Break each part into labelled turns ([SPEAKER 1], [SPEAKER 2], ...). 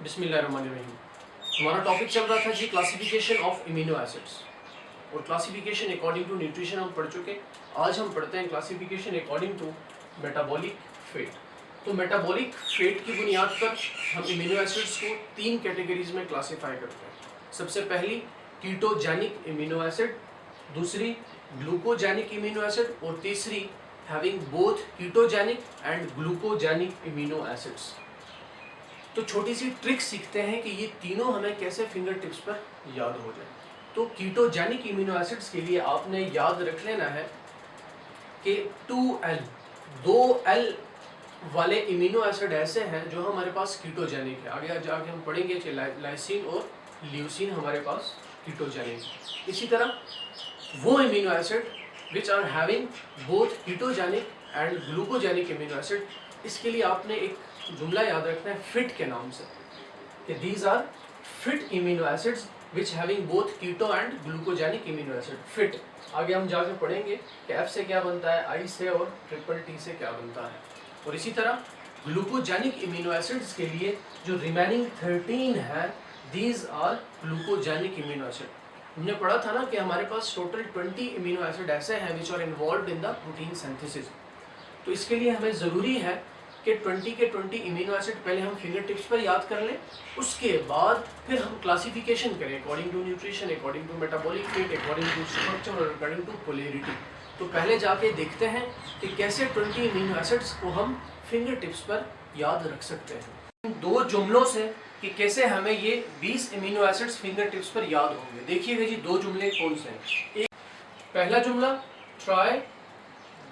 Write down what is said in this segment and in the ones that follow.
[SPEAKER 1] बिस्मिल्लाहिर्रहमानिर्रहीम। हमारा टॉपिक चल रहा था जी क्लासिफिकेशन ऑफ इम्यूनो एसिड्स और क्लासिफिकेशन अकॉर्डिंग टू न्यूट्रिशन हम पढ़ चुके। आज हम पढ़ते हैं classification according to metabolic fate. तो मेटाबॉलिक फेट की बुनियाद पर हम इम्यूनो एसिड्स को 3 कैटेगरीज में क्लासीफाई करते हैं। सबसे पहली कीटोजेनिक इम्यूनो एसिड, दूसरी ग्लूकोजेनिक इम्यूनो एसिड और तीसरी having both ketogenic and glucogenic immuno acids. तो छोटी सी ट्रिक सीखते हैं कि ये तीनों हमें कैसे फिंगर टिप्स पर याद हो जाए। तो कीटोजेनिक इम्यूनो एसिड्स के लिए आपने याद रख लेना है कि 2L वाले इम्यूनो एसिड ऐसे हैं जो हमारे पास कीटोजेनिक है। आगे जाके हम पढ़ेंगे कि लाइसिन और ल्यूसिन हमारे पास कीटोजेनिक है। इसी तरह वो amino acid which are having both ketogenic and glucogenic amino acid, इसके लिए आपने एक जुमला याद रखना है फिट के नाम से कि these are FIT amino acids which having both keto and glucogenic amino acid. FIT आगे हम जाके पढ़ेंगे कि F से क्या बनता है, I से और T से क्या बनता है। और इसी तरह ग्लूकोजेनिक इम्यूनो एसिड्स के लिए जो रिमेनिंग 13 है, these are glucogenic amino acid. हमने पढ़ा था ना कि हमारे पास टोटल 20 इम्यूनो एसिड ऐसे हैं which are involve in the protein synthesis. तो इसके लिए हमें ज़रूरी है कि 20 के 20 इम्यूनो एसिड पहले हम फिंगर टिप्स पर याद कर लें, उसके बाद फिर हम क्लासिफिकेशन करें according to nutrition, according to metabolic rate, according to structure और अकॉर्डिंग टू पोलैरिटी। तो पहले जाके देखते हैं कि कैसे 20 इम्यूनो एसिड्स को हम फिंगर टिप्स पर याद रख सकते हैं। दो जुमलों से कि कैसे हमें ये 20 इम्यूनो एसिड्स फिंगर टिप्स पर याद होंगे। देखिएगा जी, दो जुमले कौन से हैं। एक पहला जुमला ट्राई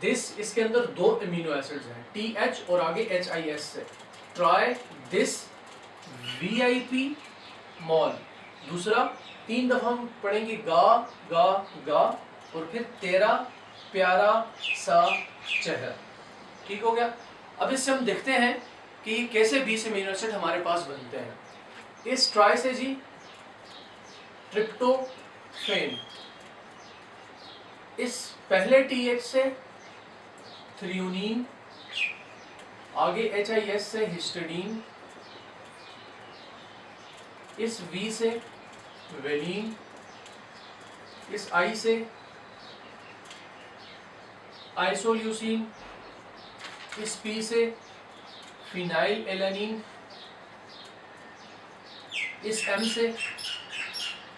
[SPEAKER 1] दिस, इसके अंदर 2 इम्यूनो एसिड्स हैं TH और आगे HIS से। Try this VIP mall. दूसरा 3 दफा हम पढ़ेंगे गा गा गा और फिर तेरा प्यारा सा चेहरा। ठीक हो गया। अब इससे हम देखते हैं कि कैसे 20 इम्यूनो एसिड हमारे पास बनते हैं। इस ट्राई से जी ट्रिप्टोफैन, इस पहले TH से थ्रियोनीन, आगे HIS से हिस्टिडीन, इस V से वेलिन, इस I से आइसोल्यूसिन, इस P से फिनाइल एलानिन, इस M से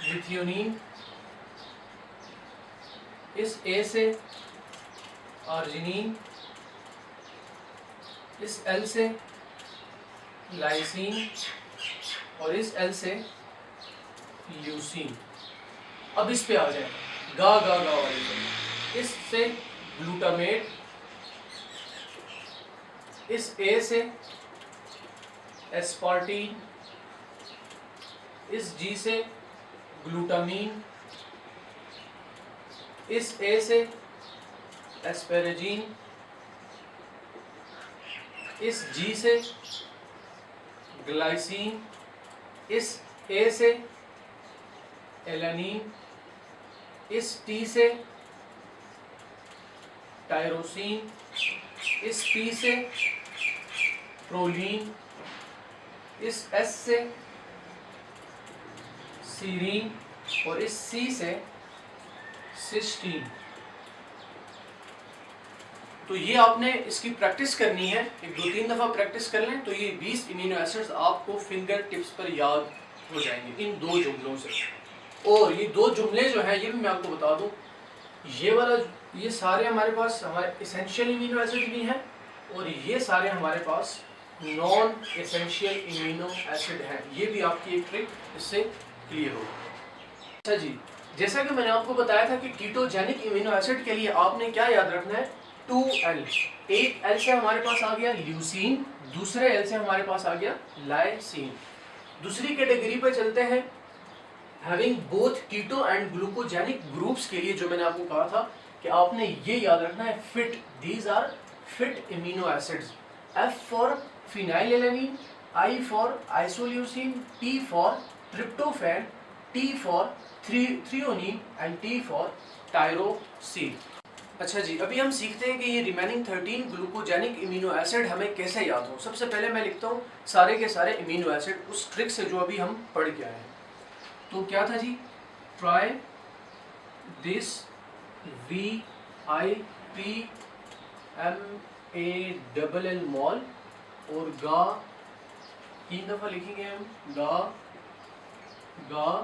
[SPEAKER 1] मिथियोनिन, इस A से आर्जिनिन, इस L से लाइसिन और इस L से ल्यूसिन। अब इस पे आ जाए गा गा गा वाले। इस से ग्लूटामेट, इस A से एस्पार्टीन, इस G से ग्लूटामीन, इस A से एस्पेरेजीन, इस G से ग्लाइसिन, इस A से एलानिन, इस T से टायरोसिन, इस P से प्रोलीन, इस S से सीरीन और इस C से सिस्टीन। तो ये आपने इसकी प्रैक्टिस करनी है, 1-2-3 दफ़ा प्रैक्टिस कर लें तो ये 20 इम्यूनो एसिड्स आपको फिंगर टिप्स पर याद हो जाएंगे इन 2 जुमलों से। और ये 2 जुमले जो हैं ये भी मैं आपको बता दूं, ये वाला ये सारे हमारे पास हमारे एसेंशियल इम्यूनो एसिड भी हैं और ये सारे हमारे पास नॉन एसेंशियल इम्यूनो एसिड हैं। ये भी आपकी एक ट्रिक इससे क्लियर होगी। अच्छा जी, जैसा कि मैंने आपको बताया था कि कीटोजेनिक इम्यूनो एसिड के लिए आपने क्या याद रखना है, 2L। एक L से हमारे पास आ गया ल्यूसीन, दूसरे L से हमारे पास आ गया लाइसिन। दूसरी कैटेगरी पे चलते हैं having both keto and glucogenic groups के लिए, जो मैंने आपको कहा था कि आपने ये याद रखना है FIT, these are FIT amino acids. F for phenylalanine, I for isoleucine, T for tryptophan, T for threonine and T for tyrosine. अच्छा जी, अभी हम सीखते हैं कि ये रिमेनिंग 13 ग्लूकोजेनिक इम्यूनो एसिड हमें कैसे याद हो। सबसे पहले मैं लिखता हूँ सारे के सारे इम्यूनो एसिड उस ट्रिक से जो अभी हम पढ़ के आए हैं। तो क्या था जी, ट्राई दिस VIPMALL मॉल और गा 3 दफा लिखेंगे हम, गा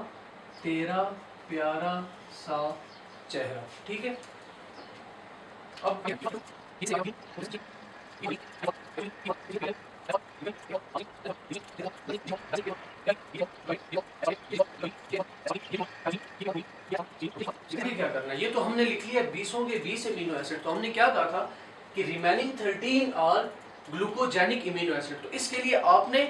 [SPEAKER 1] तेरा प्यारा सा चेहरा। ठीक है, अब क्या करना है, ये तो हमने लिख लिया 20 के 20 इम्यूनो एसिड। तो हमने क्या कहा था कि remaining 13 are glucogenic amino acid. तो इसके लिए आपने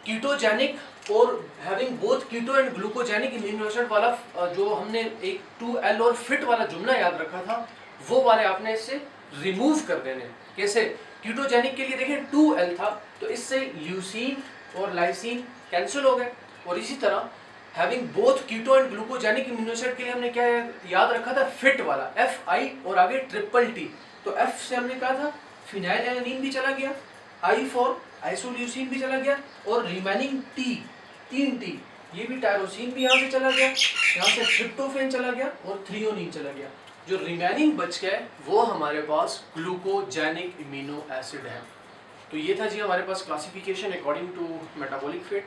[SPEAKER 1] कीटोजेनिक और having both keto and glucogenic amino acid वाला जो हमने एक 2L और फिट वाला जुमला याद रखा था, वो वाले आपने इससे रिमूव कर देने। कैसे? कीटोजेनिक के लिए देखें 2L था, तो इससे ल्यूसीन और लाइसीन कैंसिल हो गए। और इसी तरह having both keto and glucogenic amino acid के लिए हमने क्या याद रखा था, फिट वाला FI और आगे TTT। तो F से हमने कहा था फिनाइलएलानाइन भी चला गया, I फॉर आइसोल्यूसिन भी चला गया, और रिमेनिंग T 3T ये भी टायरोसिन भी यहाँ से चला गया, यहाँ से ट्रिप्टोफैन चला गया और थ्रियोनिन चला गया। जो रिमेनिंग बच गए वो हमारे पास ग्लूकोजेनिक इम्यूनो एसिड है। तो ये था जी हमारे पास classification according to metabolic fate.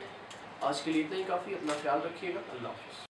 [SPEAKER 1] आज के लिए इतना ही काफ़ी। अपना ख्याल रखिएगा। अल्लाह हाफ़िज़।